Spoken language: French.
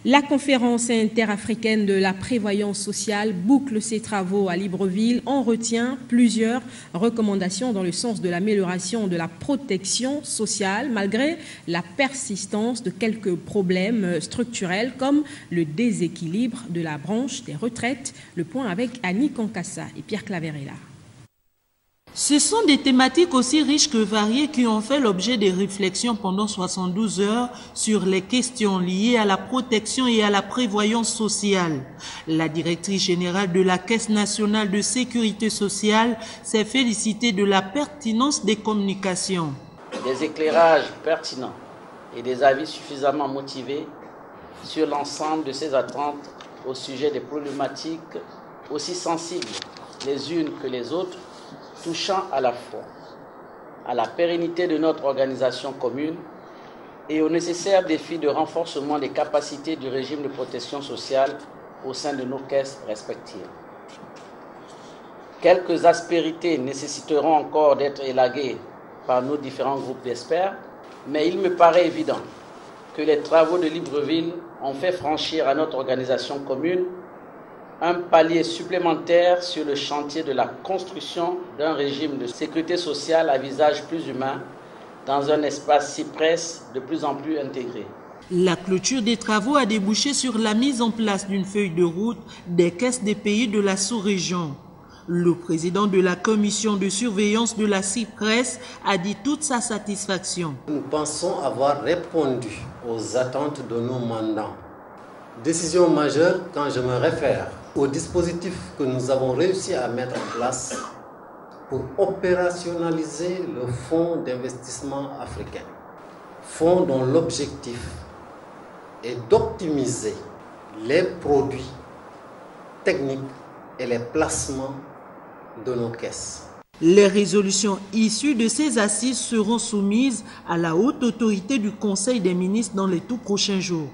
La conférence interafricaine de la prévoyance sociale boucle ses travaux à Libreville. On retient plusieurs recommandations dans le sens de l'amélioration de la protection sociale malgré la persistance de quelques problèmes structurels comme le déséquilibre de la branche des retraites. Le point avec Annie Kankassa et Pierre Claverella. Ce sont des thématiques aussi riches que variées qui ont fait l'objet de réflexions pendant 72 heures sur les questions liées à la protection et à la prévoyance sociale. La directrice générale de la Caisse nationale de sécurité sociale s'est félicitée de la pertinence des communications. Des éclairages pertinents et des avis suffisamment motivés sur l'ensemble de ces attentes au sujet des problématiques aussi sensibles les unes que les autres, touchant à la fois à la pérennité de notre organisation commune et aux nécessaires défis de renforcement des capacités du régime de protection sociale au sein de nos caisses respectives. Quelques aspérités nécessiteront encore d'être élaguées par nos différents groupes d'experts, mais il me paraît évident que les travaux de Libreville ont fait franchir à notre organisation commune un palier supplémentaire sur le chantier de la construction d'un régime de sécurité sociale à visage plus humain dans un espace cypress de plus en plus intégré. La clôture des travaux a débouché sur la mise en place d'une feuille de route des caisses des pays de la sous-région. Le président de la commission de surveillance de la cypress a dit toute sa satisfaction. Nous pensons avoir répondu aux attentes de nos mandants. Décision majeure quand je me réfère au dispositif que nous avons réussi à mettre en place pour opérationnaliser le fonds d'investissement africain. Fonds dont l'objectif est d'optimiser les produits techniques et les placements de nos caisses. Les résolutions issues de ces assises seront soumises à la haute autorité du Conseil des ministres dans les tout prochains jours.